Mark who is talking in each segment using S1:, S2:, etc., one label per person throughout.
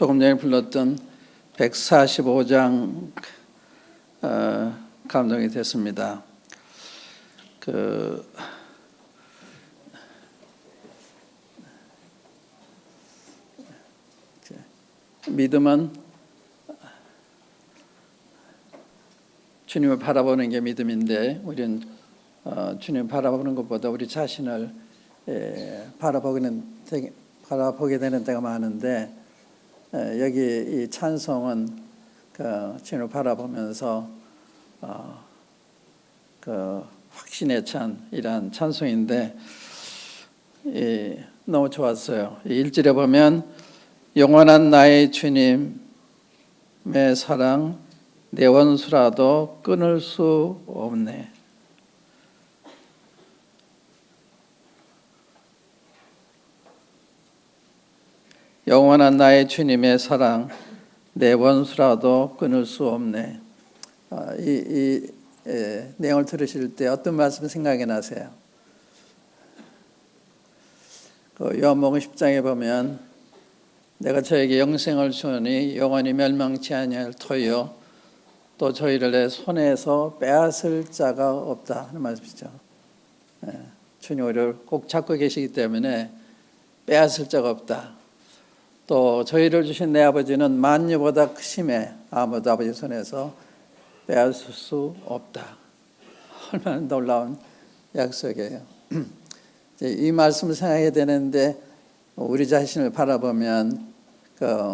S1: 조금 전에 불렀던 145장 감동이 됐습니다. 믿음은 주님을 바라보는 게 믿음인데, 우리는 주님을 바라보는 것보다 우리 자신을 바라보게 되는 때가 많은데, 여기 이 찬송은 주님을 바라보면서 확신에 찬 이러한 찬송인데, 너무 좋았어요. 1절에 보면 영원한 나의 주님의 사랑 내 원수라도 끊을 수 없네. 영원한 나의 주님의 사랑 내 원수라도 끊을 수 없네. 이 내용을 들으실 때 어떤 말씀 생각이 나세요? 요한복음 10장에 보면 내가 저에게 영생을 주니 영원히 멸망치 아니할 터이요 또 저희를 내 손에서 빼앗을 자가 없다 하는 말씀이죠. 주님 우리를 꼭 잡고 계시기 때문에 빼앗을 자가 없다. 또 저희를 주신 내 아버지는 만유보다 크심에 아무도 아버지 손에서 빼앗을 수 없다. 얼마나 놀라운 약속이에요. 이 말씀을 생각해야 되는데 우리 자신을 바라보면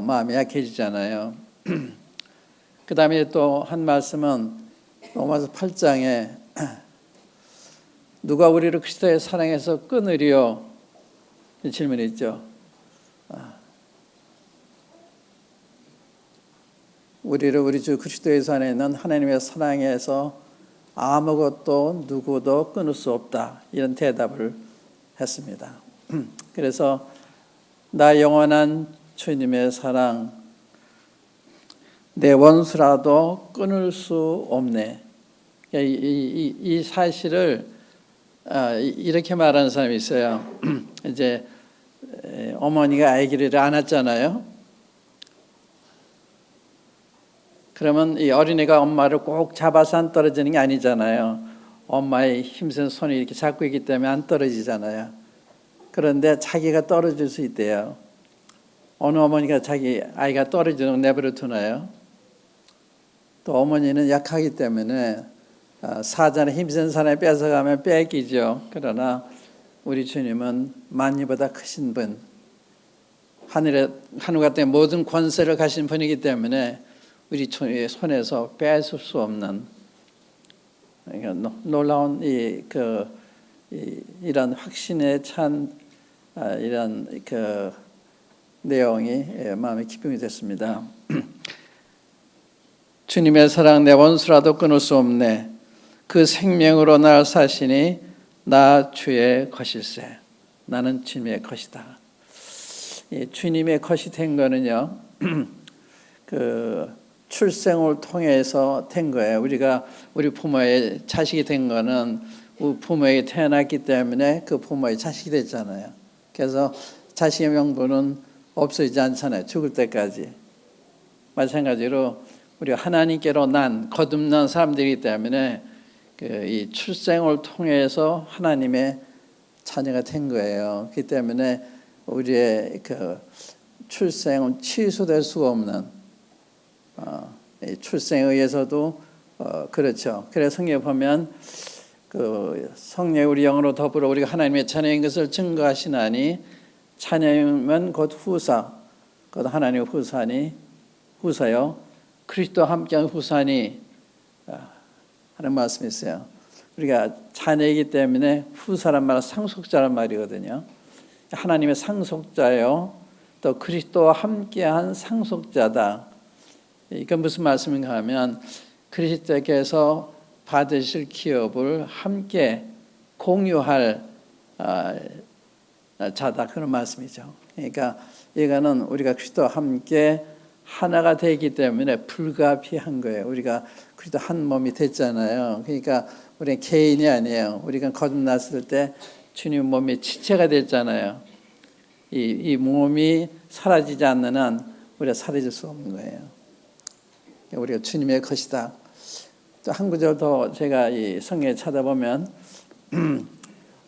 S1: 마음이 약해지잖아요. 그 다음에 또 한 말씀은 로마서 8장에 누가 우리를 그리스도의 사랑에서 끊으리요? 이 질문이 있죠. 우리를 우리 주 그리스도의 안에 있는 하나님의 사랑에서 아무것도 누구도 끊을 수 없다. 이런 대답을 했습니다. 그래서 나 영원한 주님의 사랑 내 원수라도 끊을 수 없네. 이 사실을 이렇게 말하는 사람이 있어요. 이제 어머니가 아기를 안았잖아요. 그러면 이 어린이가 엄마를 꼭 잡아서 안 떨어지는 게 아니잖아요. 엄마의 힘센 손이 이렇게 잡고 있기 때문에 안 떨어지잖아요. 그런데 자기가 떨어질 수 있대요. 어느 어머니가 자기 아이가 떨어지는 걸 내버려 두나요? 또 어머니는 약하기 때문에 사자는 힘센 사람이 뺏어가면 뺏기죠. 그러나 우리 주님은 만유보다 크신 분, 하늘과 땅의 모든 권세를 가진 분이기 때문에 우리 주님의 손에서 뺏을 수 없는 놀라운 이런 확신에 찬 이런 내용이 마음의 기쁨이 됐습니다. 주님의 사랑 내 원수라도 끊을 수 없네. 그 생명으로 날 사시니 나 주의 것일세. 나는 주님의 것이다. 주님의 것이 된 거는요. 출생을 통해서 된 거예요. 우리 부모의 자식이 된 거는 부모에게 태어났기 때문에 그 부모의 자식이 됐잖아요. 그래서 자식의 명분은 없어지지 않잖아요. 죽을 때까지. 마찬가지로 우리가 하나님께로 거듭난 사람들이기 때문에 이 출생을 통해서 하나님의 자녀가 된 거예요. 그렇기 때문에 우리의 출생은 취소될 수가 없는 출생에 의해서도 그렇죠. 그래서 성경에 보면 성령이 우리 영으로 더불어 우리가 하나님의 자녀인 것을 증거하시나니 자녀이면 곧 후사, 곧 하나님의 후사요. 그리스도와 함께한 후사니 하는 말씀이 있어요. 우리가 자녀이기 때문에 후사란 말은 상속자란 말이거든요. 하나님의 상속자요. 또 그리스도와 함께한 상속자다. 이건 무슨 말씀인가 하면 그리스도께서 받으실 기업을 함께 공유할 자다, 그런 말씀이죠. 그러니까 이거는 우리가 그리스도와 함께 하나가 되기 때문에 불가피한 거예요. 우리가 그리스도 한 몸이 됐잖아요. 그러니까 우리는 개인이 아니에요. 우리가 거듭났을 때 주님 몸이 지체가 됐잖아요. 이 몸이 사라지지 않는 한 우리가 사라질 수 없는 거예요. 우리가 주님의 것이다. 또 한 구절 더 제가 이 성경에 찾아보면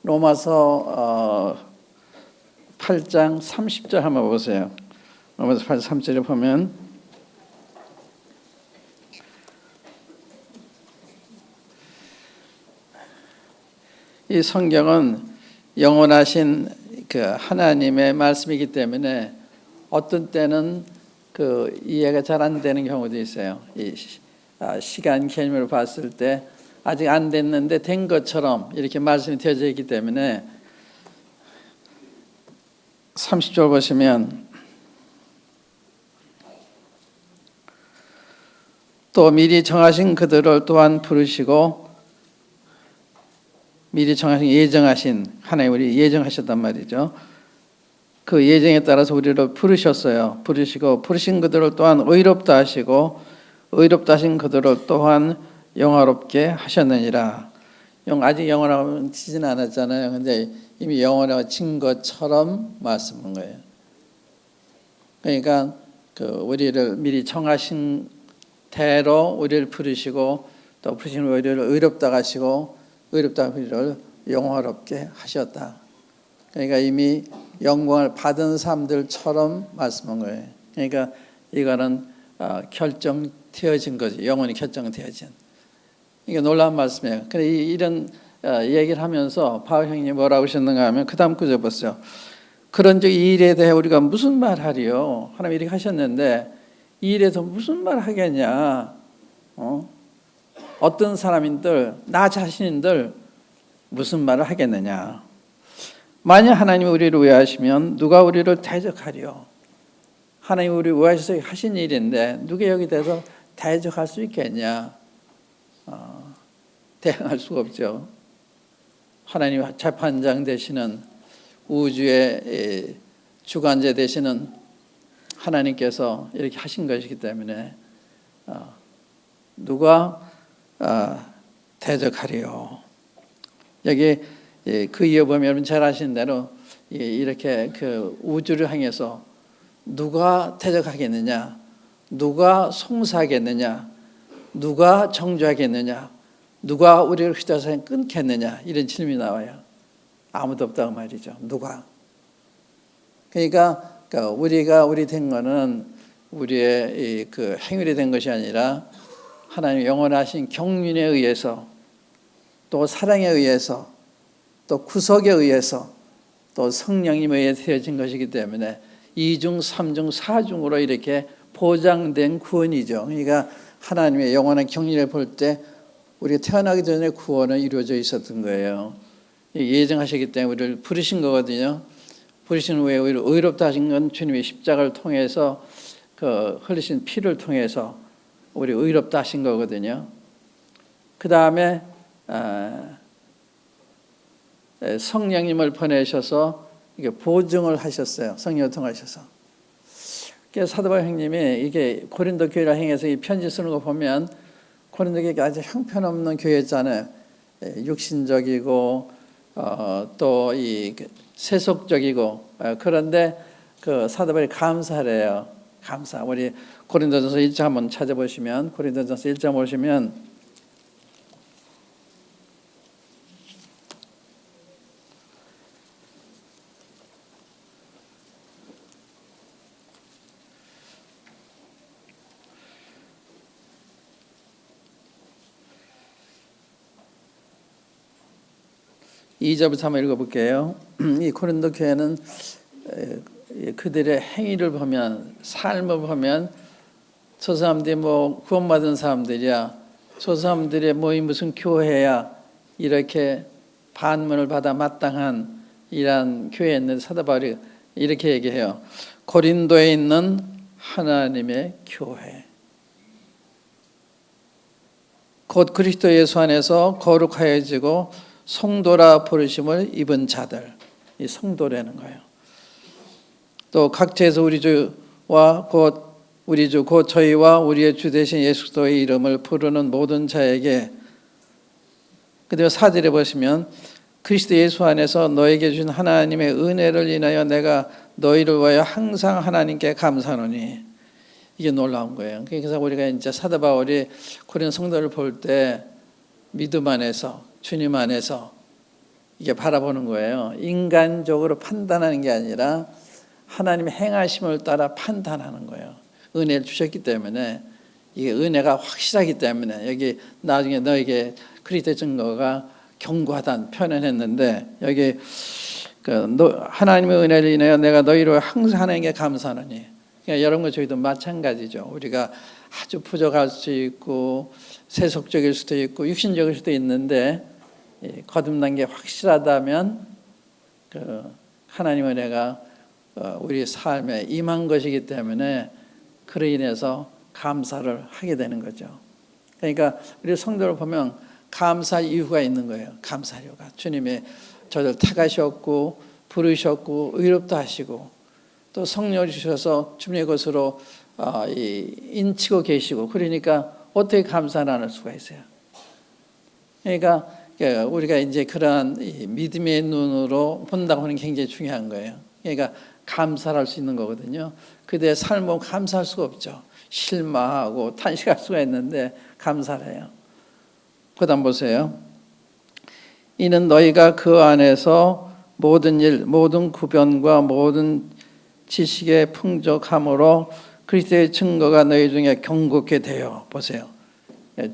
S1: 로마서 8장 30절 한번 보세요. 로마서 8장 30절에 보면 이 성경은 영원하신 그 하나님의 말씀이기 때문에 어떤 때는 그 이해가 잘 안 되는 경우도 있어요. 이 시간 개념으로 봤을 때 아직 안 됐는데 된 것처럼 이렇게 말씀이 되어져 있기 때문에 30절 보시면 또 미리 정하신 그들을 또한 부르시고 미리 정하신 예정하신 하나님 우리 예정하셨단 말이죠. 그 예정에 따라서 우리를 부르셨어요. 부르시고 부르신 그들을 또한 의롭다 하시고 의롭다 하신 그들을 또한 영화롭게 하셨느니라. 아직 영원하지는 않았잖아요. 근데 이미 영원해진 것처럼 말씀한 거예요. 그러니까 그 우리를 미리 정하신 대로 우리를 부르시고 또 부르신 우리를 의롭다 하시고 의롭다 우리를 영화롭게 하셨다. 그러니까 이미 영광을 받은 사람들처럼 말씀한 거예요. 그러니까 이거는 결정되어진 거죠. 영원히 결정되어진. 이게 놀라운 말씀이에요. 근데 이런 얘기를 하면서 바울 형님이 뭐라고 하셨는가 하면 그 다음 구절 보세요. 그런 이 일에 대해 우리가 무슨 말 하리요? 하나님 이렇게 하셨는데 이 일에서 무슨 말 하겠냐? 어떤 사람인들 나 자신인들 무슨 말을 하겠느냐? 만약 하나님이 우리를 위하시면 누가 우리를 대적하리요? 하나님이 우리를 위하셔서 하신 일인데 누가 여기 대해서 대적할 수 있겠냐? 대항할 수가 없죠. 하나님 재판장 되시는 우주의 주관자 되시는 하나님께서 이렇게 하신 것이기 때문에 누가 대적하리요? 여기 그 이어 보면 여러분 잘 아시는 대로 이렇게 그 우주를 향해서 누가 대적하겠느냐? 누가 송사하겠느냐? 누가 정죄하겠느냐? 누가 우리를 휘저어서 끊겠느냐? 이런 질문이 나와요. 아무도 없다고 말이죠. 누가? 그러니까 우리 된 거는 우리의 그 행위로 된 것이 아니라 하나님 영원하신 경륜에 의해서 또 사랑에 의해서 또 구속에 의해서 또 성령님에 의해 되어진 것이기 때문에 2중, 3중, 4중으로 이렇게 보장된 구원이죠. 그러니까 하나님의 영원한 경륜을 볼 때 우리가 태어나기 전에 구원은 이루어져 있었던 거예요. 예정하셨기 때문에 우리를 부르신 거거든요. 부르신 후에 우리를 의롭다 하신 건 주님의 십자가를 통해서 그 흘리신 피를 통해서 우리 의롭다 하신 거거든요. 그 다음에 성령님을 보내셔서 이게 보증을 하셨어요. 성령을 통하셔서. 그래서 사도 바울 형님이 이게 고린도 교회를 향해서 이 편지 쓰는 거 보면 고린도 교회가 아주 형편없는 교회잖아요. 육신적이고 또 이 세속적이고 그런데 그 사도 바울이 감사래요. 감사. 우리 고린도전서 1장 한번 찾아보시면 고린도전서 1장 보시면 이 2절부터 한번 읽어볼게요. 이 고린도 교회는 그들의 행위를 보면 삶을 보면 저 사람들이 뭐 구원받은 사람들이야 저 사람들의 뭐 무슨 교회야 이렇게 반문을 받아 마땅한 이러한 교회였는데 사도 바울이 이렇게 얘기해요. 고린도에 있는 하나님의 교회 곧 그리스도 예수 안에서 거룩하여지고 성도라 부르심을 입은 자들 이 성도라는 거예요. 또 각지에서 우리 주와 곧 우리 주 곧 저희와 우리의 주 되신 예수 그리스도의 이름을 부르는 모든 자에게 그대로 4절에 보시면 그리스도 예수 안에서 너에게 주신 하나님의 은혜를 인하여 내가 너희를 위하여 항상 하나님께 감사하노니 이게 놀라운 거예요. 그래서 우리가 이제 사도 바울이 고린도 성도를 볼 때 믿음 안에서 주님 안에서 이게 바라보는 거예요. 인간적으로 판단하는 게 아니라 하나님의 행하심을 따라 판단하는 거예요. 은혜를 주셨기 때문에 이게 은혜가 확실하기 때문에 여기 나중에 너에게 그리스도의 증거가 견고하다는 표현을 했는데 여기 하나님의 은혜를 인하여 내가 너희로 항상 하나님께 감사하노니 그러니까 여러분과 저희도 마찬가지죠. 우리가 아주 부족할 수 있고 세속적일 수도 있고 육신적일 수도 있는데 거듭난 게 확실하다면 하나님의 은혜가 우리 삶에 임한 것이기 때문에 그로 인해서 감사를 하게 되는 거죠. 그러니까 우리 성도를 보면 감사 이유가 있는 거예요. 감사 이유가 주님이 저를 택하셨고 부르셨고 의롭다 하시고 또 성령을 주셔서 주님의 것으로 인치고 계시고 그러니까 어떻게 감사를 안 할 수가 있어요. 그러니까 우리가 이제 그러한 믿음의 눈으로 본다고 하는 게 굉장히 중요한 거예요. 그러니까 감사를 할 수 있는 거거든요. 그대의 삶은 감사할 수가 없죠. 실망하고 탄식할 수가 있는데 감사를 해요. 그 다음 보세요. 이는 너희가 그 안에서 모든 일, 모든 구변과 모든 지식의 풍족함으로 그리스도의 증거가 너희 중에 경고케 되어 보세요.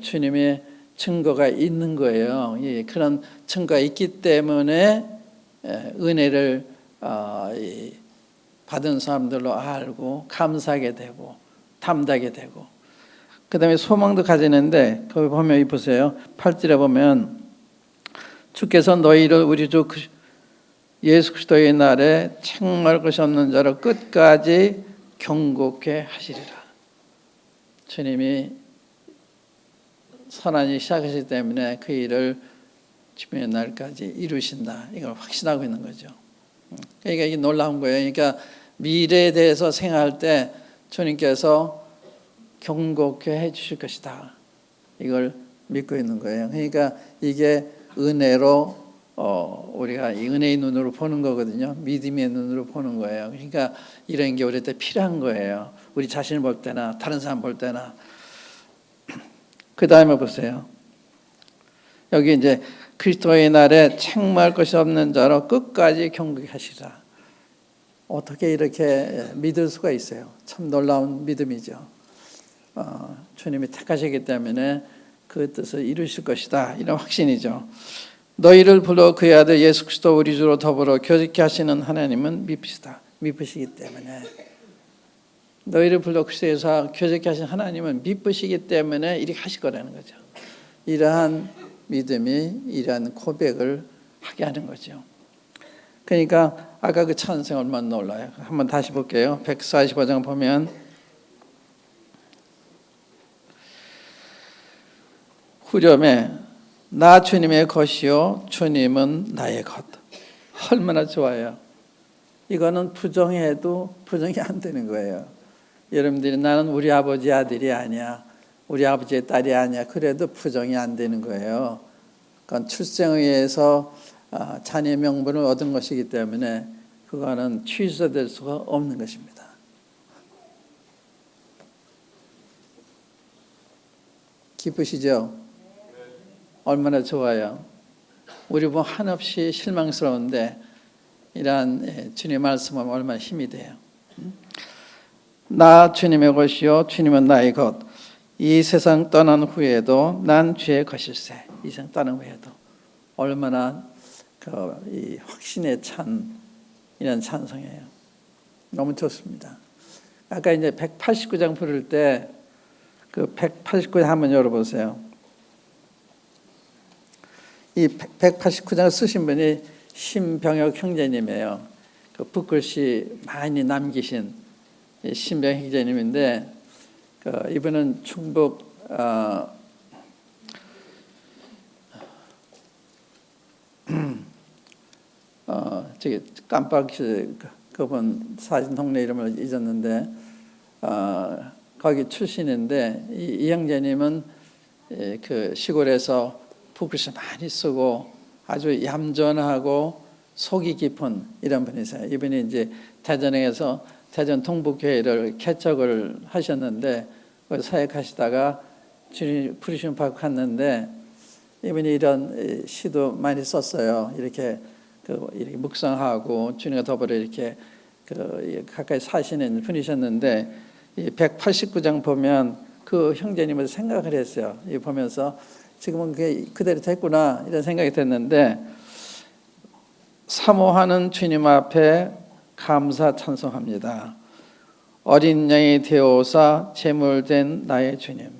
S1: 주님의 증거가 있는 거예요. 그런 증거가 있기 때문에 은혜를 받은 사람들로 알고 감사하게 되고 담대하게 되고 그 다음에 소망도 가지는데 거기 보면 보세요. 8절에 보면 주께서 너희를 우리 주 예수 그리스도의 날에 책망할 것이 없는 자로 끝까지 경고케 하시리라. 주님이 선한 일 시작하시기 때문에 그 일을 주님의 날까지 이루신다. 이걸 확신하고 있는 거죠. 그러니까 이게 놀라운 거예요. 그러니까 미래에 대해서 생각할 때 주님께서 경고케 해 주실 것이다. 이걸 믿고 있는 거예요. 그러니까 이게 은혜로 우리가 이 은혜의 눈으로 보는 거거든요. 믿음의 눈으로 보는 거예요. 그러니까 이런 게 우리 때 필요한 거예요. 우리 자신을 볼 때나 다른 사람 볼 때나. 그 다음에 보세요. 여기 이제 그리스도의 날에 책망할 것이 없는 자로 끝까지 경고하시라. 어떻게 이렇게 믿을 수가 있어요? 참 놀라운 믿음이죠. 주님이 택하시기 때문에 그 뜻을 이루실 것이다. 이런 확신이죠. 너희를 불러 그의 아들 예수 그리스도 우리 주로 더불어 교제케 하시는 하나님은 미쁘시다. 미쁘시기 때문에 너희를 불러 그리스도에서 교제케 하신 하나님은 미쁘시기 때문에 이렇게 하실 거라는 거죠. 이러한 믿음이 이러한 고백을 하게 하는 거죠. 그러니까 아까 그 찬송 얼마나 놀라요. 한번 다시 볼게요. 145장 보면 후렴에 나 주님의 것이요 주님은 나의 것. 얼마나 좋아요. 이거는 부정해도 부정이 안 되는 거예요. 여러분들이 나는 우리 아버지 아들이 아니야. 우리 아버지의 딸이 아니야. 그래도 부정이 안 되는 거예요. 그러니까 출생에 의해서 자녀의 명분을 얻은 것이기 때문에 그거는 취소될 수가 없는 것입니다. 기쁘시죠? 얼마나 좋아요. 우리 보면 한없이 실망스러운데 이러한 주님의 말씀은 얼마나 힘이 돼요. 나 주님의 것이요 주님은 나의 것. 이 세상 떠난 후에도 난 주의 것일세. 이 세상 떠난 후에도 얼마나 이 확신에 찬 이런 찬송이에요. 너무 좋습니다. 아까 이제 189장 부를 때 그 189장 한번 열어보세요. 이 189장을 쓰신 분이 신병혁 형제님이에요. 그 붓글씨 많이 남기신 신병혁 형제님인데 이분은 충북 저기 깜빡 그분 사진 동네 이름을 잊었는데 거기 출신인데 이 형제님은 그 시골에서 붓글씨 많이 쓰고 아주 얌전하고 속이 깊은 이런 분이세요. 이분이 이제 대전에서 대전 동북교회를 개척을 하셨는데 사역하시다가 주님 부르심 받고 갔는데 이분이 이런 시도 많이 썼어요. 이렇게 이렇게 묵상하고 주님과 더불어 이렇게 가까이 사시는 분이셨는데 이 189장 보면 그 형제님을 생각을 했어요. 이 보면서 지금은 그게 그대로 됐구나 이런 생각이 됐는데 사모하는 주님 앞에 감사 찬송합니다. 어린 양이 되어오사 제물된 나의 주님.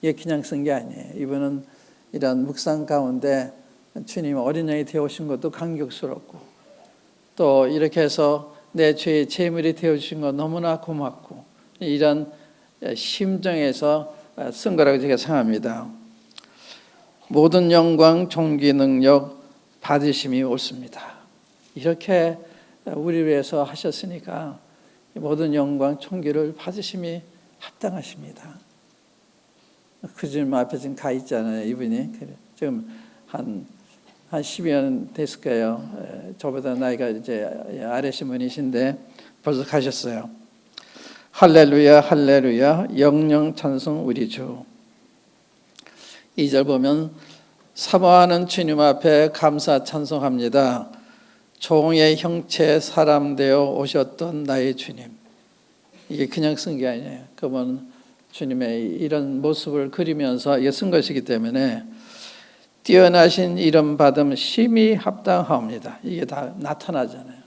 S1: 이게 그냥 쓴 게 아니에요. 이분은 이런 묵상 가운데 주님 어린 양이 되어오신 것도 감격스럽고 또 이렇게 해서 내 죄의 제물이 되어주신 것 너무나 고맙고 이런 심정에서 쓴 거라고 제가 생각합니다. 모든 영광, 존귀, 능력 받으심이 옳습니다. 이렇게 우리 위해서 하셨으니까 모든 영광, 존귀를 받으심이 합당하십니다. 그 주님 앞에 지금 가 있잖아요. 이분이 지금 한 10여 년 됐을 거예요. 저보다 나이가 이제 아래신 분이신데 벌써 가셨어요. 할렐루야, 할렐루야, 영영 찬송 우리 주. 2절 보면 사모하는 주님 앞에 감사 찬송합니다. 종의 형체 사람 되어 오셨던 나의 주님. 이게 그냥 쓴 게 아니에요. 그분 주님의 이런 모습을 그리면서 이게 쓴 것이기 때문에 뛰어나신 이름 받음 심히 합당하옵니다. 이게 다 나타나잖아요.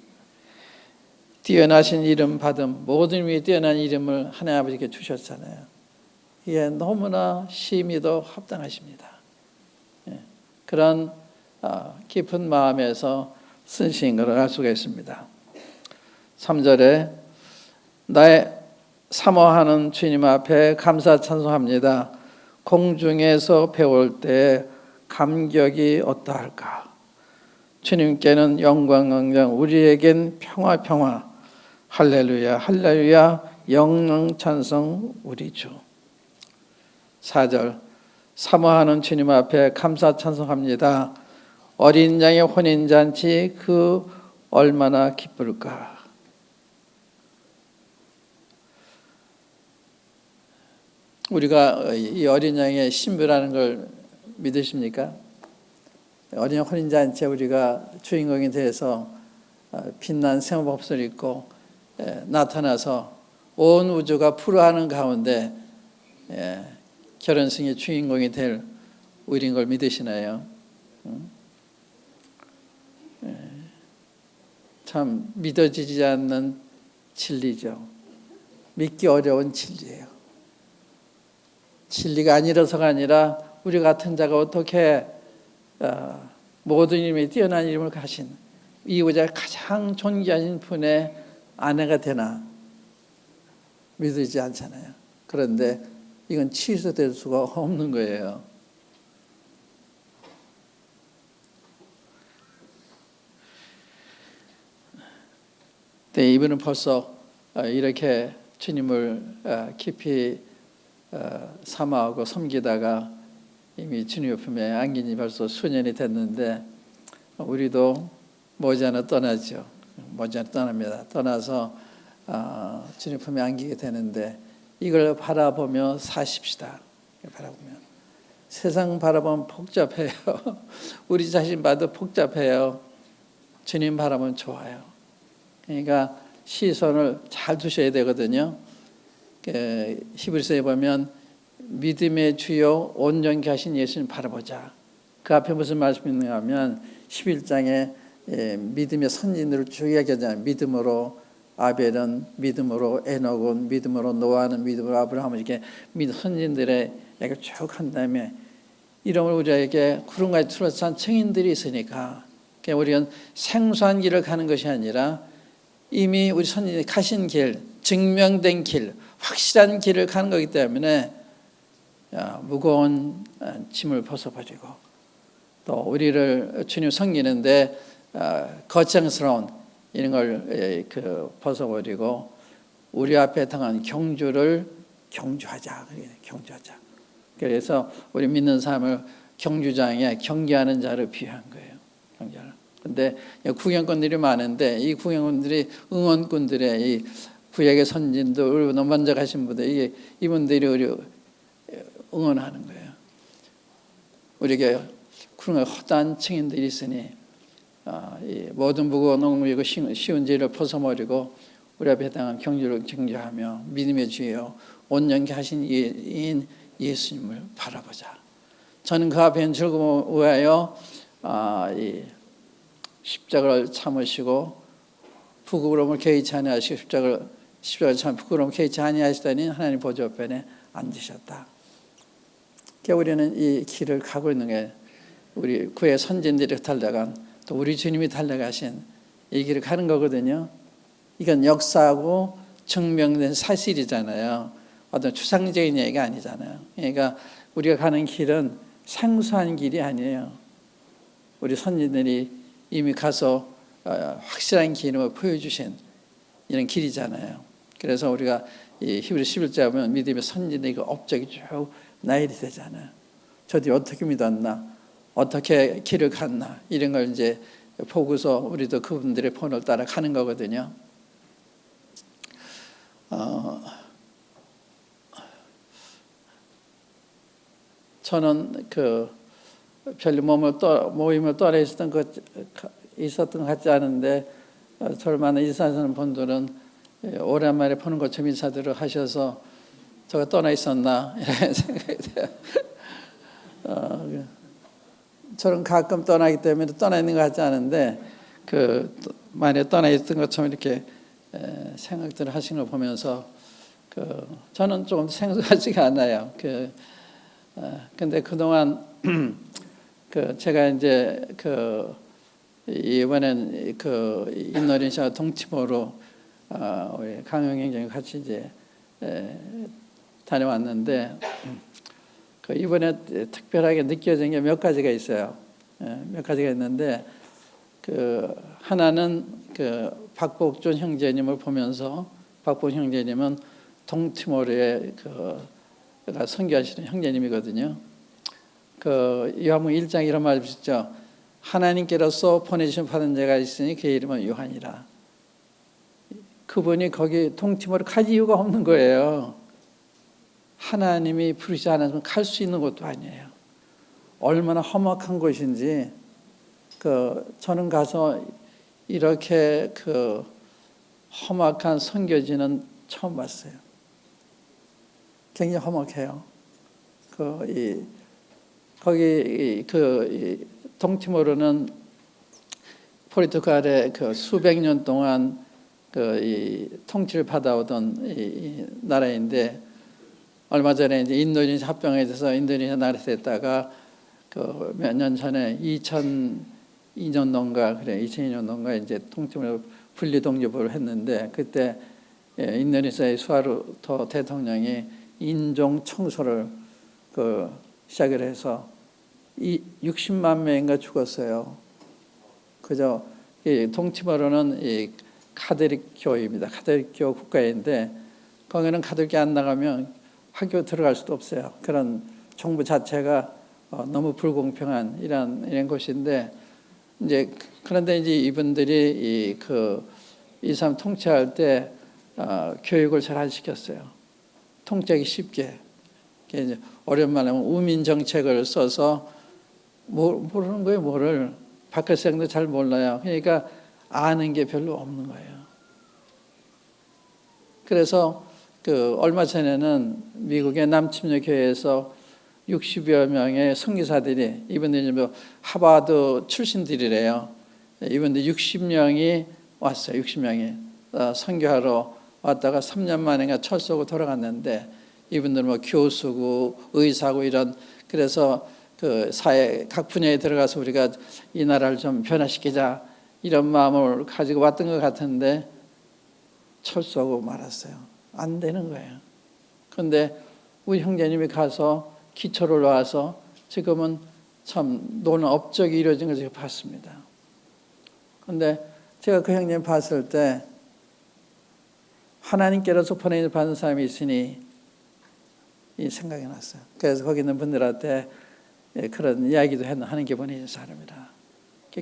S1: 뛰어나신 이름 받음, 모든 위에 뛰어난 이름을 하나님 아버지께 주셨잖아요. 이게 너무나 심히도 합당하십니다. 그런 깊은 마음에서 쓴 시인 것을 알 수가 있습니다. 3절에 나의 사모하는 주님 앞에 감사 찬송합니다. 공중에서 배울 때 감격이 어떠할까? 주님께는 영광, 영광, 우리에겐 평화, 평화. 할렐루야, 할렐루야, 영영 찬송 우리 주. 4절 사모하는 주님 앞에 감사 찬송합니다. 어린 양의 혼인잔치 그 얼마나 기쁠까? 우리가 이 어린 양의 신부라는 걸 믿으십니까? 어린 양 혼인잔치에 우리가 주인공이 돼서 빛난 세마법을 입고 나타나서 온 우주가 풀어하는 가운데 결혼식의 주인공이 될 우리인 걸 믿으시나요? 참 믿어지지 않는 진리죠. 믿기 어려운 진리예요. 진리가 아니라서가 아니라 우리 같은 자가 어떻게 모든 이름에 뛰어난 이름을 가신 이후자 가장 존귀하신 분의 아내가 되나 믿어지지 않잖아요. 그런데 이건 취소될 수가 없는 거예요. 네, 이분은 벌써 이렇게 주님을 깊이 사모하고 섬기다가 이미 주님 품에 안긴 지 벌써 수년이 됐는데 우리도 머지않아 떠나죠. 머지않아 떠납니다. 떠나서 주님 품에 안기게 되는데 이걸 바라보며 사십시다. 바라보면 세상 바라보면 복잡해요. 우리 자신 봐도 복잡해요. 주님 바라보면 좋아요. 그러니까 시선을 잘 두셔야 되거든요. 히브리서에 보면 믿음의 주요 온전케 하신 예수님 바라보자. 그 앞에 무슨 말씀이 있는가 하면 11장에 믿음의 선진들을 쭉 이야기하잖아요. 믿음으로 아벨은 믿음으로 에녹은 믿음으로 노아는 믿음으로 아브라함은 이렇게 선진들의 이야기를 쭉 한 다음에 이름을 우리에게 구름같이 둘러싼 증인들이 있으니까 우리는 생소한 길을 가는 것이 아니라 이미 우리 선진이 가신 길, 증명된 길, 확실한 길을 가는 거기 때문에 무거운 짐을 벗어버리고 또 우리를 주님 섬기는데 거창스러운 이런 걸 벗어버리고 우리 앞에 당한 경주를 경주하자. 그래서 우리 믿는 삶을 경주장에 경계하는 자를 비유한 거예요. 경계하는. 근데 구경꾼들이 많은데 이 구경꾼들이 응원꾼들의 이 구약의 선진도 우리 먼저 가신 분들 이분들이 우리 응원하는 거예요. 우리에게 그런 허다한 증인들이 있으니 이 모든 무거운 옥무이고 쉬운 죄를 벗어버리고 우리 앞에 당한 경주를 증거하며 믿음의 주여 온전케 하신 이인 예수님을 바라보자. 저는 그 앞에 즐거움을 위하여 이 십자가를 참으시고 부끄러움을 개의치 아니하시고 십자가를 참 부끄러움을 개의치 아니하시다니 하나님 보좌 우편에 앉으셨다. 우리는 이 길을 가고 있는 게 우리 구의 선진들이 달려간 또 우리 주님이 달려가신 이 길을 가는 거거든요. 이건 역사하고 증명된 사실이잖아요. 어떤 추상적인 얘기가 아니잖아요. 그러니까 우리가 가는 길은 생소한 길이 아니에요. 우리 선진들이 이미 가서 확실한 길을 보여주신 이런 길이잖아요. 그래서 우리가 이 히브리 11장 보면 믿음의 선진의 그 업적이 쭉 나열이 되잖아요. 저들이 어떻게 믿었나, 어떻게 길을 갔나 이런 걸 이제 보고서 우리도 그분들의 본을 따라 가는 거거든요. 저는 그 별로 모임을 떠나 있었던 것 같지 않은데 저를 만나 인사하시는 분들은 오랜만에 보는 것처럼 인사들을 하셔서 저가 떠나 있었나 이런 생각이 돼요. 저는 가끔 떠나기 때문에 떠나 있는 것 같지 않은데 만약에 떠나 있던 것처럼 이렇게 생각들을 하시는 걸 보면서 저는 좀 생소하지가 않아요. 근데 그동안 제가 이제 이번엔 인도네시아 동티모르 우리 강영 형제랑 같이 이제 다녀왔는데 이번에 특별하게 느껴진 게 몇 가지가 있어요. 몇 가지가 있는데 하나는 박복준 형제님을 보면서 박복준 형제님은 동티모르에 선교하시는 형제님이거든요. 요한복음 1장 이런 말을 쓰죠. 하나님께로서 보내주신 받은 자가 있으니 그의 이름은 요한이라. 그분이 거기 동티모르 갈 이유가 없는 거예요. 하나님이 부르시지 않으면 갈 수 있는 것도 아니에요. 얼마나 험악한 곳인지 저는 가서 이렇게 험악한 선교지는 처음 봤어요. 굉장히 험악해요. 거기 동티모르는 포르투갈의 수백 년 동안 이 통치를 받아오던 이 나라인데 얼마 전에 이제 인도네시아 합병에 대해서 인도네시아 나라에 됐다가 몇 년 전에 2002년도인가 이제 통치를 분리 독립을 했는데 그때 인도네시아의 수하르토 대통령이 인종 청소를 시작을 해서 60만 명인가 죽었어요. 그저 동티모르는 이 카톨릭교입니다. 카톨릭교 국가인데 거기는 카톨릭이 안 나가면 학교 들어갈 수도 없어요. 그런 정부 자체가 너무 불공평한 이런 곳인데 그런데 이제 이분들이 이 사람 통치할 때 교육을 잘 안 시켰어요. 통치하기 쉽게. 이제 오랜만에 우민 정책을 써서 모르는 거예요. 뭐를 바깥 사람도 잘 몰라요. 그러니까 아는 게 별로 없는 거예요. 그래서 얼마 전에는 미국의 남침녀 교회에서 60여 명의 선교사들이 이분들이 하버드 출신들이래요. 이분들 60명이 왔어요. 60명이 선교하러 왔다가 3년 만에 철수하고 돌아갔는데 이분들은 교수고 의사고 이런 그래서 사회 각 분야에 들어가서 우리가 이 나라를 좀 변화시키자 이런 마음을 가지고 왔던 것 같은데 철수하고 말았어요. 안 되는 거예요. 그런데 우리 형제님이 가서 기초를 놔서 지금은 참 노는 업적이 이루어진 것을 봤습니다. 그런데 제가 그 형님 봤을 때 하나님께로서 보내는 받은 사람이 있으니 이 생각이 났어요. 그래서 거기 있는 분들한테 그런 이야기도 하는 게 보내는 사람이라.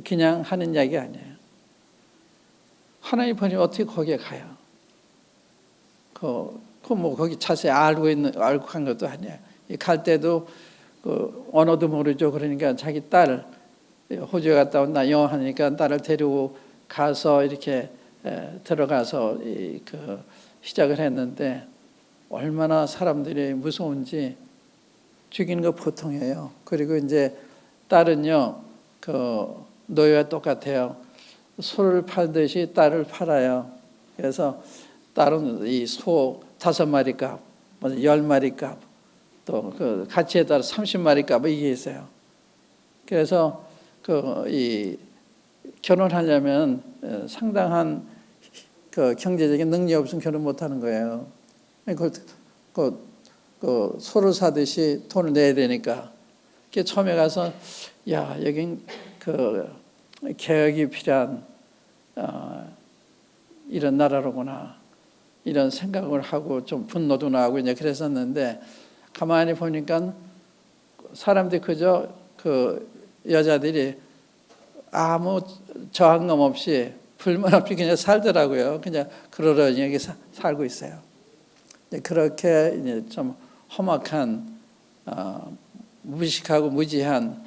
S1: 그냥 하는 이야기 아니에요. 하나님 보내면 어떻게 거기에 가요? 뭐 거기 자세히 알고 간 것도 아니야. 갈 때도 언어도 모르죠. 그러니까 자기 딸 호주에 갔다 온다 영어 하니까 딸을 데리고 가서 이렇게 들어가서 시작을 했는데 얼마나 사람들이 무서운지 죽이는 거 보통이에요. 그리고 이제 딸은요 노예와 똑같아요. 소를 팔듯이 딸을 팔아요. 그래서 딸은 이 소 5마리 값, 10마리 값, 또 그 가치에 따라 30마리 값 이게 있어요. 그래서 이 결혼하려면 상당한 경제적인 능력이 없으면 결혼 못 하는 거예요. 소를 사듯이 돈을 내야 되니까. 처음에 가서 야 여긴 개혁이 필요한 이런 나라로구나 이런 생각을 하고 좀 분노도 나고 이제 그랬었는데 가만히 보니까 사람들이 그저 여자들이 아무 저항감 없이 불만 없이 그냥 살더라고요. 그냥 그러려니 살고 있어요. 그렇게 이제 좀 험악한 무식하고 무지한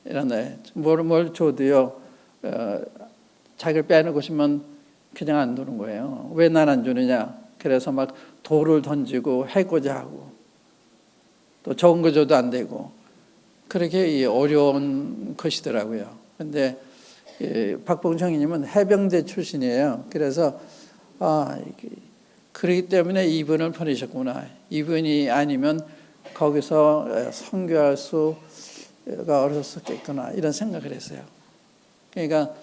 S1: 이런 뭘 줘도요 자기를 빼놓고 싶으면 그냥 안 두는 거예요. 왜 난 안 주느냐? 그래서 막 돌을 던지고 해코자 하고 또 좋은 거 줘도 안 되고 그렇게 어려운 것이더라고요. 근데 박봉청이님은 해병대 출신이에요. 그래서 그렇기 때문에 이분을 보내셨구나. 이분이 아니면 거기서 선교할 수가 어려웠겠구나 이런 생각을 했어요. 그러니까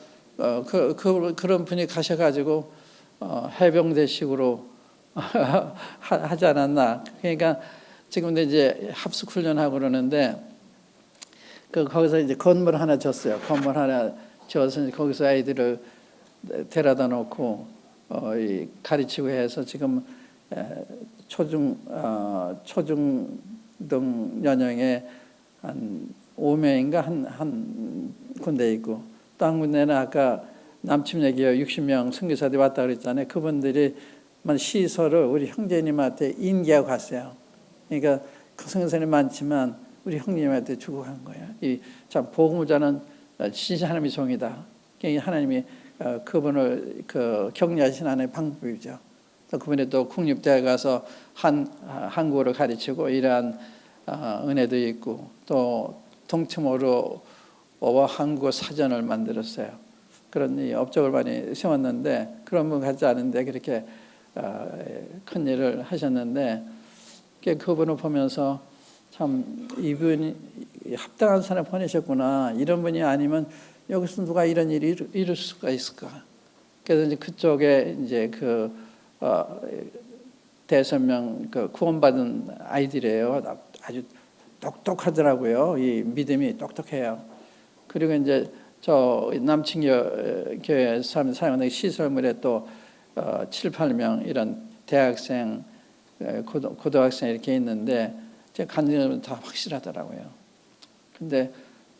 S1: 그런 분이 가셔가지고 해병대식으로 하지 않았나. 그러니까 지금도 이제 합숙 훈련하고 그러는데 거기서 이제 건물 하나 줬어요. 건물 하나 줘서 거기서 아이들을 데려다 놓고 가르치고 해서 지금 초중등 연령에 한 5명인가 한 군데 있고 또 한 군데는 아까 남침여기에 60명 선교사들이 왔다 그랬잖아요. 그분들이 시설을 우리 형제님한테 인계하고 갔어요. 그러니까 선교사님 많지만 우리 형님한테 주고 간 거예요. 참 복음을 전하는 진짜 하나님의 종이다. 하나님이 그분을 격려하신 하나님의 방법이죠. 또 그분이 또 국립대에 가서 한국어를 가르치고 이러한 은혜도 있고 또 동치모로와 한국어 사전을 만들었어요. 그런 업적을 많이 세웠는데 그런 분 같지 않은데 그렇게 큰 일을 하셨는데 그분을 보면서 참 이분이 합당한 사람 보내셨구나. 이런 분이 아니면 여기서 누가 이런 일이 이룰 수가 있을까? 그래서 이제 그쪽에 이제 대선명 구원받은 아이들이에요. 아주 똑똑하더라고요. 이 믿음이 똑똑해요. 그리고 이제 저 남친교회 사용하는 시설물에 또 7, 8명 이런 대학생, 고등학생 이렇게 있는데 제 간증은 다 확실하더라고요. 근데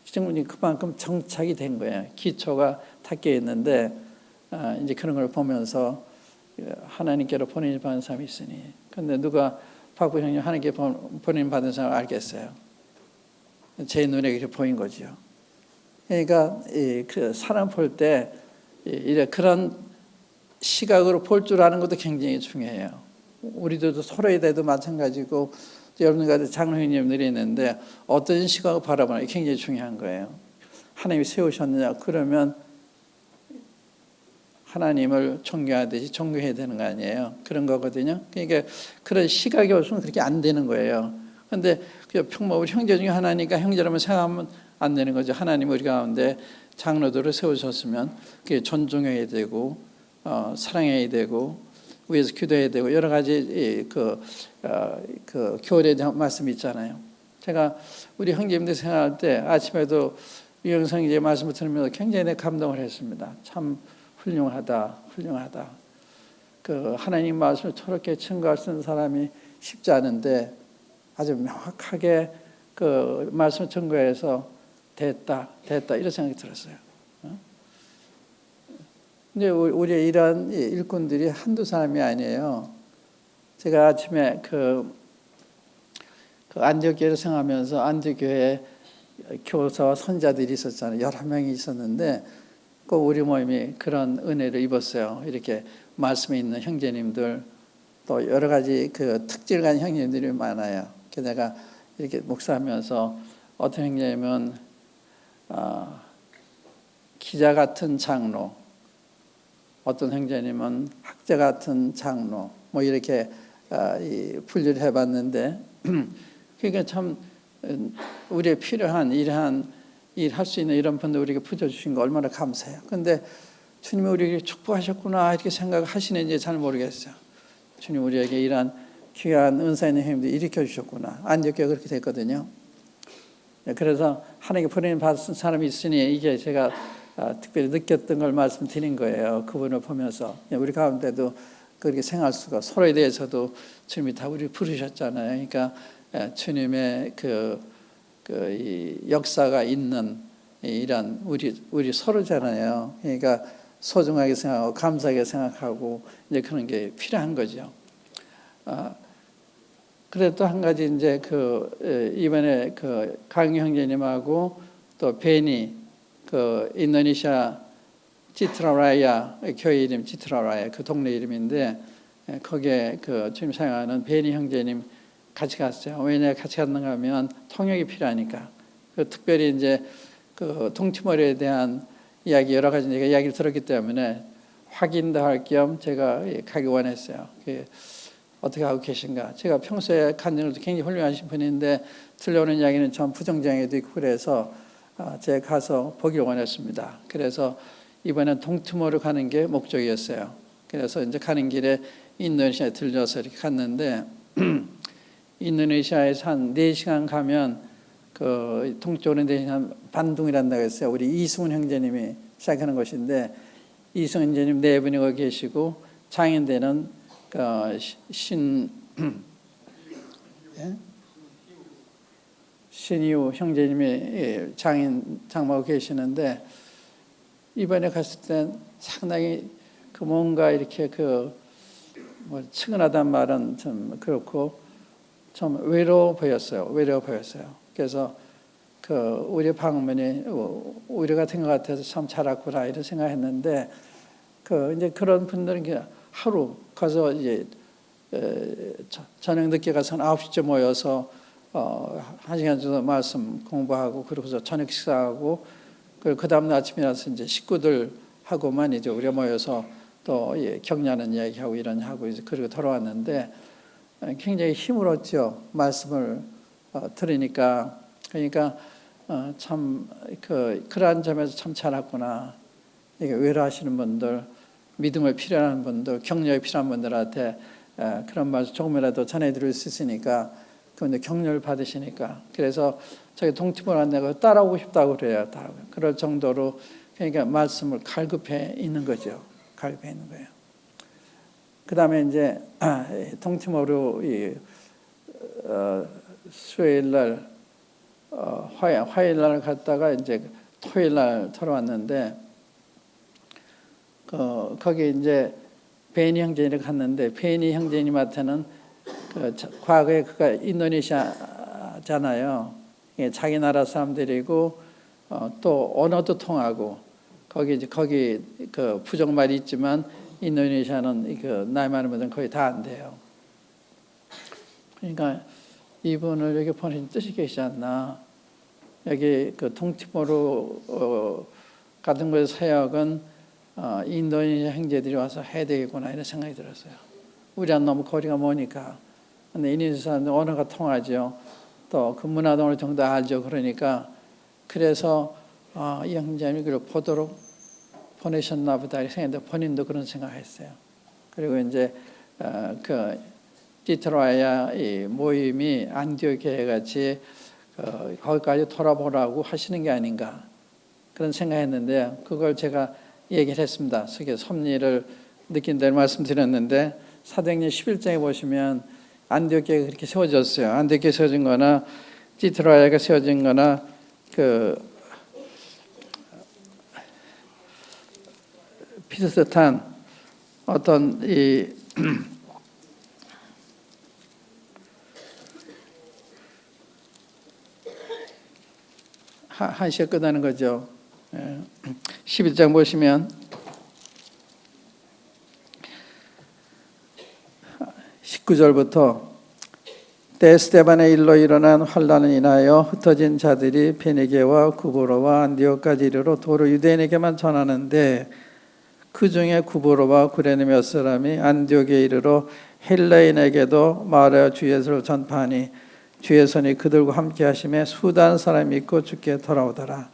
S1: 시청문이 그만큼 정착이 된 거예요. 기초가 닦여 있는데 이제 그런 걸 보면서 하나님께로 보내임 받은 사람이 있으니. 근데 누가 박부 형님 하나님께 보내임 받은 사람 알겠어요. 제 눈에 그렇게 보인 거죠. 그러니까 그 사람 볼 때 그런 시각으로 볼 줄 아는 것도 굉장히 중요해요. 우리들도 서로에 대해도 마찬가지고 여러분들 장로님들이 있는데 어떤 시각을 바라보나 굉장히 중요한 거예요. 하나님이 세우셨느냐 그러면 하나님을 존경하듯이 존경해야 되는 거 아니에요. 그런 거거든요. 그러니까 그런 시각이 없으면 그렇게 안 되는 거예요. 그런데 우리 형제 중에 하나니까 형제라면 생각하면 안 되는 거죠. 하나님 우리 가운데 장로들을 세우셨으면 그게 존중해야 되고 사랑해야 되고 위에서 기도해야 되고 여러 가지 교회에 대한 말씀이 있잖아요. 제가 우리 형제님들 생각할 때 아침에도 유영성 이제 말씀을 들으면서 굉장히 감동을 했습니다. 참 훌륭하다. 하나님 말씀을 저렇게 증거할 수 있는 사람이 쉽지 않은데 아주 명확하게 그 말씀을 증거해서 됐다 이런 생각이 들었어요. 근데 우리 이런 일꾼들이 한두 사람이 아니에요. 제가 아침에 그 안디옥교회를 생각하면서 안디옥교회 교사와 선자들이 있었잖아요. 11명이 있었는데 꼭 우리 모임이 그런 은혜를 입었어요. 이렇게 말씀에 있는 형제님들, 또 여러 가지 그 특질 가진 형제님들이 많아요. 그래서 내가 이렇게 목사하면서 어떤 형제님은 기자 같은 장로, 어떤 형제님은 학자 같은 장로, 뭐 이렇게 분류를 해봤는데 그러니까 참 우리의 필요한 이러한 일할 수 있는 이런 분들 우리에게 부어주신 거 얼마나 감사해요. 그런데 주님이 우리에게 축복하셨구나 이렇게 생각하시는지 잘 모르겠어요. 주님 우리에게 이러한 귀한 은사 있는 형님들 일으켜 주셨구나. 안디옥교회가 그렇게 됐거든요. 그래서 하나님께 보내는 받은 사람이 있으니 이게 제가 특별히 느꼈던 걸 말씀드린 거예요. 그분을 보면서 우리 가운데도 그렇게 생각할 수가, 서로에 대해서도 주님이 다 우리 부르셨잖아요. 그러니까 주님의 이 역사가 있는 이런 우리 서로잖아요. 그러니까 소중하게 생각하고 감사하게 생각하고 이제 그런 게 필요한 거죠. 그래 또 한 가지 이제 이번에 강유 형제님하고 또 베니 인도네시아 지트라라야 교회 이름 지트라라야 그 동네 이름인데 거기에 주님 사용하는 베니 형제님 같이 갔어요. 왜냐 같이 갔는가 하면 통역이 필요하니까. 특별히 이제 동티모르에 대한 이야기 여러 가지 제가 이야기를 들었기 때문에 확인도 할 겸 제가 가기 원했어요. 어떻게 하고 계신가. 제가 평소에 간증을 굉장히 훌륭하신 분인데 들려오는 이야기는 전 부정장애도 있고 그래서 제가 가서 보기를 원했습니다. 그래서 이번엔 동티모르 가는 게 목적이었어요. 그래서 이제 가는 길에 인도네시아에 들려서 이렇게 갔는데 인도네시아에서 한 4시간 가면 동쪽으로 4시간 반둥이란다고 했어요. 우리 이승훈 형제님이 시작하는 곳인데 이승훈 형제님 4분이 거기 계시고 장인대는 신이우 형제님이 장모하고 계시는데 이번에 갔을 땐 상당히 뭔가 이렇게 뭐 측은하단 말은 좀 그렇고 좀 외로워 보였어요. 그래서 우리 방문이 우리 같은 것 같아서 참 잘 왔구나 이런 생각했는데 이제 그런 분들은 하루 가서 이제 저녁 늦게 가서 9시쯤 모여서 1시간 정도 말씀 공부하고 그러고서 저녁 식사하고 그리고 그 다음 날 아침에 나서 이제 식구들하고만 이제 우리가 모여서 또 격려하는 이야기하고 이런 하고 이제 그리고 돌아왔는데 굉장히 힘을 얻죠. 말씀을 들으니까. 그러니까 참 그러한 점에서 참 잘했구나. 이게 외로워하시는 분들, 믿음을 필요한 분들, 격려가 필요한 분들한테 그런 말씀 조금이라도 전해드릴 수 있으니까 그런데 격려를 받으시니까 그래서 저기 동티모르 안내가 따라오고 싶다고 그래요. 그럴 정도로 그러니까 말씀을 갈급해 있는 거죠. 갈급해 있는 거예요. 그 다음에 이제 동티모르 수요일 날 화요일 날 갔다가 이제 토요일 날 돌아왔는데 거기 이제 베니 형제님 갔는데 베니 형제님한테는 과거에 그가 인도네시아잖아요. 자기 나라 사람들이고 또 언어도 통하고 거기 부정말이 있지만 인도네시아는 나이 많은 분들은 거의 다 안 돼요. 그러니까 이분을 여기 보내신 뜻이 계시지 않나. 여기 동티모르 같은 곳의 사역은 인도네시아 형제들이 와서 해야 되겠구나 이런 생각이 들었어요. 우리랑 너무 거리가 머니까. 근데 인도네시아는 언어가 통하죠. 또 그 문화도 어느 정도 알죠. 그러니까 그래서 이 형제님이 그걸 보도록 보내셨나 보다 이렇게 생각했는데 본인도 그런 생각했어요. 그리고 이제 디트로아야 이 모임이 안디옥교회 같이 거기까지 돌아보라고 하시는 게 아닌가 그런 생각했는데 그걸 제가 얘기를 했습니다. 그게 섭리를 느낀 대로 말씀드렸는데 사도행전 11장에 보시면 안디옥교회가 그렇게 세워졌어요. 안디옥교회 세워진 거나 디트로아야가 세워진 거나 비슷한 어떤 한 시에 끝나는 거죠. 11장 보시면 19절부터 때 스데반의 일로 일어난 환란을 인하여 흩어진 자들이 베니게와 구브로와 안디옥까지 이르러 도로 유대인에게만 전하는데 그 중에 구브로와 구레네 몇 사람이 안디옥에 이르러 헬라인에게도 말하여 주 예수를 전파하니 주의 손이 그들과 함께 하심에 수단 사람이 믿고 주께 돌아오더라.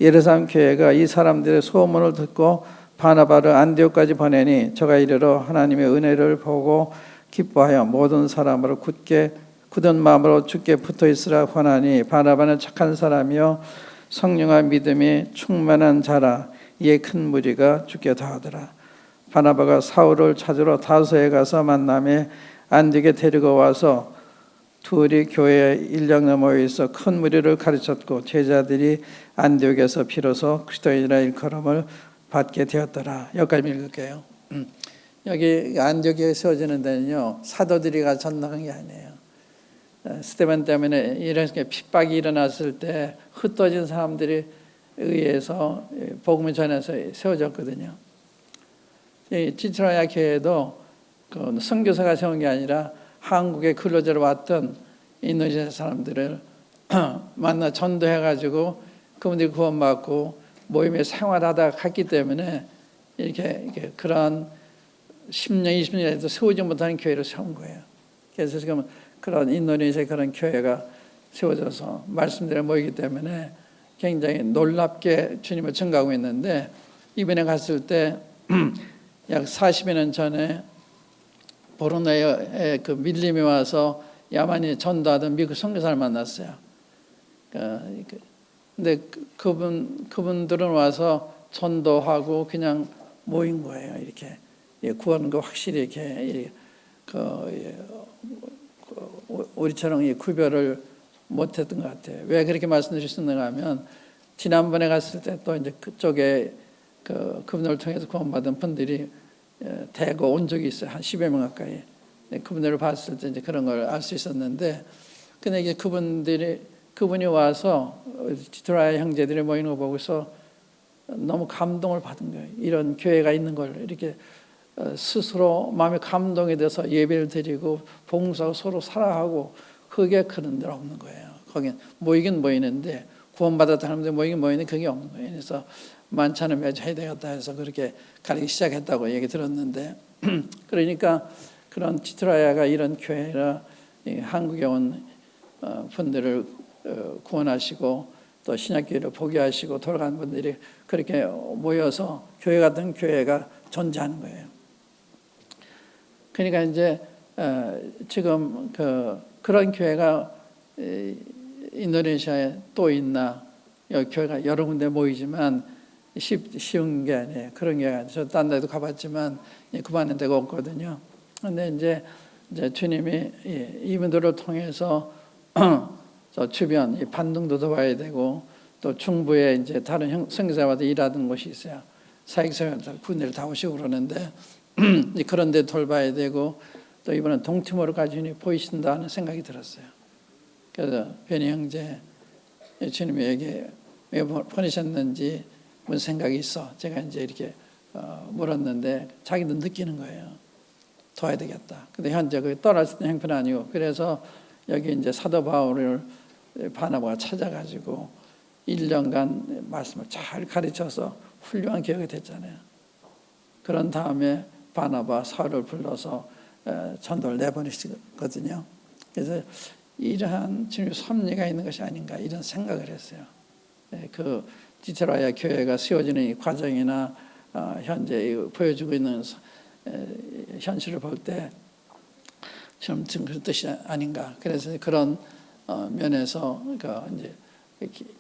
S1: 예루살렘 교회가 이 사람들의 소문을 듣고 바나바를 안디옥까지 보내니 저가 이르러 하나님의 은혜를 보고 기뻐하여 모든 사람으로 굳은 마음으로 주께 붙어 있으라 권하니 바나바는 착한 사람이요 성령과 믿음이 충만한 자라. 이에 큰 무리가 주께 더하더라. 바나바가 사울을 찾으러 다소에 가서 만남에 안디옥에 데리고 와서 둘이 교회에 1년 모여 있어 큰 무리를 가르쳤고 제자들이 안디옥에서 비로소 그리스도인이라 일컬음을 받게 되었더라. 여기까지 읽을게요. 여기 안디옥에 세워지는 데는요, 사도들이 가서 전락한 게 아니에요. 스데반 때문에 이렇게 핍박이 일어났을 때 흩어진 사람들이 의해서 복음을 전해서 세워졌거든요. 티트라야 교회도 그 선교사가 세운 게 아니라 한국에 근로자로 왔던 인도네시아 사람들을 만나 전도해가지고 그분들이 구원받고 모임에 생활하다가 갔기 때문에 이렇게 그런 10년, 20년에도 세우지 못하는 교회를 세운 거예요. 그래서 지금 그런 인도네시아의 그런 교회가 세워져서 말씀들에 모이기 때문에 굉장히 놀랍게 주님을 증거하고 있는데 이번에 갔을 때 약 40여 년 전에 보르네오에 그 밀림이 와서 야만이 전도하던 미국 선교사를 만났어요. 근데 그분들은 와서 전도하고 그냥 모인 거예요. 이렇게 구원과 확실히 이렇게 우리처럼 구별을 못했던 것 같아요. 왜 그렇게 말씀드리셨는가 하면 지난번에 갔을 때 또 이제 그쪽에 그분들을 통해서 구원받은 분들이 대거 온 적이 있어요. 한 10여 명 가까이. 그분들을 봤을 때 이제 그런 걸 알 수 있었는데, 근데 이게 그분이 와서 디트라야 형제들이 모이는 거 보고서 너무 감동을 받은 거예요. 이런 교회가 있는 걸 이렇게 스스로 마음에 감동이 돼서 예배를 드리고 봉사하고 서로 사랑하고 그게 그런 데는 없는 거예요. 거긴 모이긴 모이는데 구원받았다 하는데 모이긴 모이는데 그게 없는 거예요. 그래서 만찬을 매주 해야 되겠다 해서 그렇게 가르치기 시작했다고 얘기 들었는데 그러니까 그런 티트라야가 이런 교회라 한국에 온 분들을 구원하시고 또 신약교회를 포기하시고 돌아간 분들이 그렇게 모여서 교회 같은 교회가 존재하는 거예요. 그러니까 이제 지금 그런 교회가 인도네시아에 또 있나? 여기 교회가 여러 군데 모이지만 쉬운 게 아니에요. 그런 게 아니에요. 저 딴 데도 가봤지만 그만한 데가 없거든요. 근데 이제 주님이 이분들을 통해서 저 주변 반등도 더 봐야 되고 또 중부에 이제 다른 선교사와도 일하던 곳이 있어요. 사역사들 군대를 다 오시고 그러는데 그런 데 돌봐야 되고 또 이번엔 동티모르까지 보이신다 하는 생각이 들었어요. 그래서 변희 형제 주님이 왜 보내셨는지 무슨 생각이 있어? 제가 이제 이렇게 물었는데 자기도 느끼는 거예요. 도와야 되겠다. 근데 현재 그 떠날 수 있는 형편은 아니고 그래서 여기 이제 사도 바울을 바나바가 찾아가지고 1년간 말씀을 잘 가르쳐서 훌륭한 교회가 됐잖아요. 그런 다음에 바나바 사울을 불러서 전도를 내보내시거든요. 그래서 이러한 주님의 섭리가 있는 것이 아닌가 이런 생각을 했어요. 그 디트라야 교회가 세워지는 이 과정이나 현재 보여주고 있는 현실을 볼 때 좀 그런 뜻이 아닌가. 그래서 그런 면에서 이제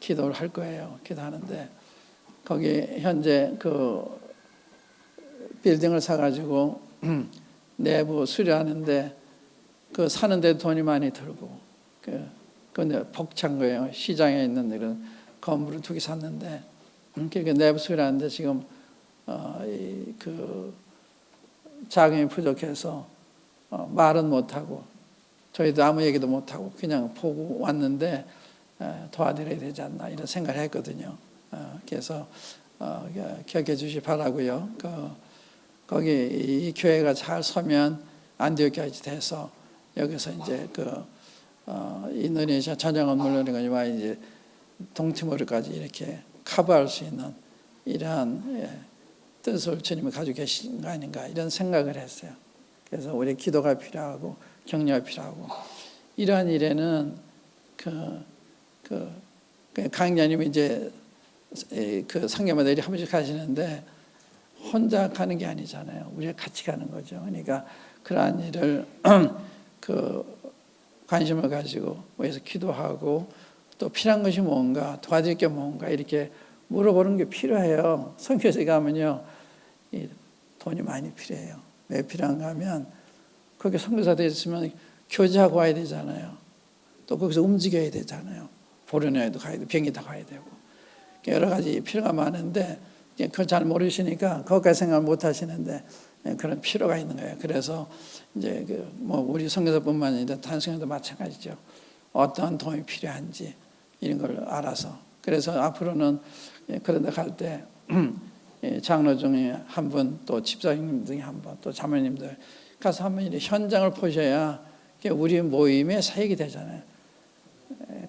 S1: 기도를 할 거예요. 기도하는데 거기 현재 그 빌딩을 사가지고 내부 수리하는데 그 사는데 돈이 많이 들고 그런데 벅찬 거예요. 시장에 있는 이런 건물을 2개 샀는데 그렇게 내부 수리하는데 지금 그 자금이 부족해서 말은 못하고 저희도 아무 얘기도 못하고 그냥 보고 왔는데 도와드려야 되지 않나 이런 생각을 했거든요. 그래서 기억해 주시 바라고요. 거기 이 교회가 잘 서면 안디옥까지 돼서 여기서 이제 인도네시아 전역은 물론이거니와 이제 동티모르까지 이렇게 커버할 수 있는 이러한 뜻을 주님이 가지고 계신 거 아닌가 이런 생각을 했어요. 그래서 우리 기도가 필요하고 격려가 필요하고 이러한 일에는 강의자님이 이제 상계마다 한 번씩 가시는데 혼자 가는 게 아니잖아요. 우리가 같이 가는 거죠. 그러니까 그러한 일을 관심을 가지고 위해서 기도하고 또 필요한 것이 뭔가 도와줄 게 뭔가 이렇게 물어보는 게 필요해요. 선교사에 가면요 돈이 많이 필요해요. 왜 필요한가 하면 거기 선교사도 있으면 교제하고 와야 되잖아요. 또 거기서 움직여야 되잖아요. 보려내도 가야 되고 비행기 다 가야 되고 여러 가지 필요가 많은데 그걸 잘 모르시니까 거기까지 생각 못 하시는데 그런 필요가 있는 거예요. 그래서 이제 우리 선교사뿐만 아니라 다른 선교사도 마찬가지죠. 어떠한 도움이 필요한지 이런 걸 알아서 그래서 앞으로는 그런 데 갈 때 장로 중에 한 분 또 집사님 중에 한 분 또 자매님들 가서 한번 이렇게 현장을 보셔야 우리 모임의 사역이 되잖아요.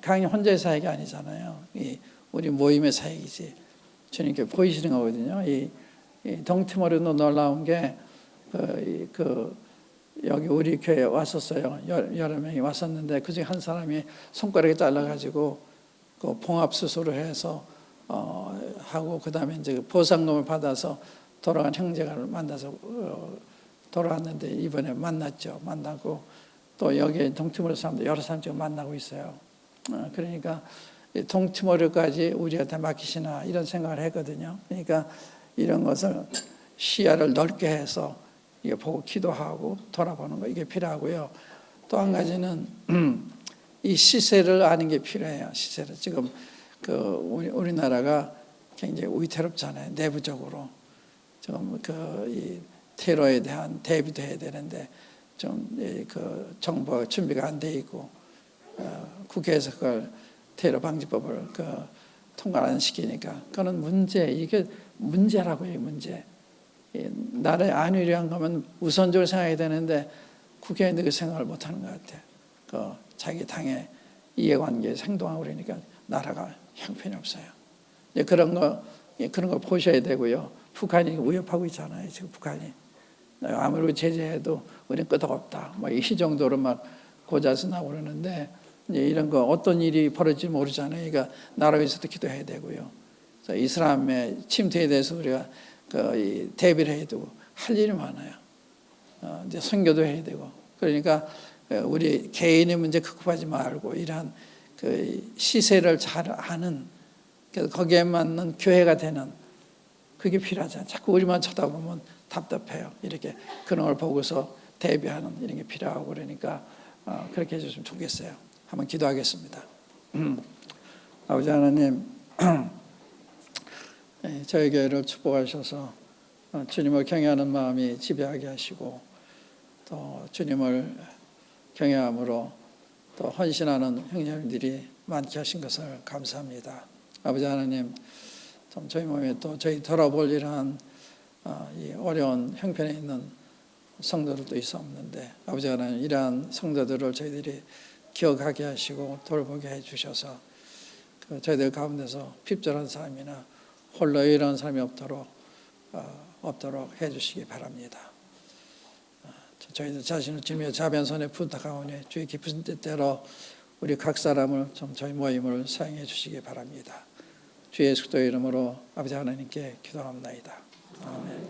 S1: 강의 혼자의 사역이 아니잖아요. 우리 모임의 사역이지. 주님께 보이시는 거거든요. 이 동티모르도 놀라운 게 여기 우리 교회에 왔었어요. 여러 명이 왔었는데 그중에 한 사람이 손가락에 잘라가지고 봉합 수술을 해서 하고 그다음에 이제 보상금을 받아서 돌아간 형제가 만나서 돌아왔는데 이번에 만났죠. 만나고 또 여기 동티모르 사람들 여러 사람 지금 만나고 있어요. 그러니까 동티모르까지 우리한테 맡기시나 이런 생각을 했거든요. 그러니까 이런 것을 시야를 넓게 해서 이게 보고 기도하고 돌아보는 거 이게 필요하고요. 또 한 가지는 이 시세를 아는 게 필요해요. 시세를 지금 우리나라가 굉장히 위태롭잖아요. 내부적으로 지금 이 테러에 대한 대비도 해야 되는데 좀 정부가 준비가 안 돼 있고 국회에서 그걸 테러 방지법을 통과 안 시키니까 그런 문제 이게 문제라고요. 문제. 나라의 안위를 위한 거면 우선적으로 생각해야 되는데 국회의원들이 그 생각을 못하는 것 같아요. 자기 당의 이해관계에서 행동하고 그러니까 나라가 형편이 없어요. 그런 거 보셔야 되고요. 북한이 위협하고 있잖아요. 지금 북한이 아무리 제재해도 우리는 끄떡없다. 이 정도로 막 고자서 나오고 그러는데 이런 거 어떤 일이 벌어질지 모르잖아요. 그러니까 나라 위해서도 기도해야 되고요. 그래서 이슬람의 침투에 대해서 우리가 대비를 해야 되고 할 일이 많아요. 이제 선교도 해야 되고 그러니까 우리 개인의 문제 극복하지 말고 이러한 시세를 잘 아는 그래서 거기에 맞는 교회가 되는 그게 필요하잖아요. 자꾸 우리만 쳐다보면 답답해요. 이렇게 그런 걸 보고서 대비하는 이런 게 필요하고 그러니까 그렇게 해주시면 좋겠어요. 한번 기도하겠습니다. 아버지 하나님, 저희 교회를 축복하셔서 주님을 경외하는 마음이 지배하게 하시고 또 주님을 경외함으로 또 헌신하는 형제님들이 많게 하신 것을 감사합니다. 아버지 하나님, 좀 저희 몸에 또 저희 돌아볼 이러한 이 어려운 형편에 있는 성도들도 있었는데 아버지 하나님 이러한 성도들을 저희들이 기억하게 하시고 돌보게 해주셔서 저희들 가운데서 핍절한 사람이나 홀로 이런 사람이 없도록 해주시기 바랍니다. 저희들 자신을 주님의 자변손에 부탁하오니 주의 깊은 뜻대로 우리 각 사람을 좀 저희 모임을 사용해 주시기 바랍니다. 주 예수 그리스도의 이름으로 아버지 하나님께 기도합니다. 아멘.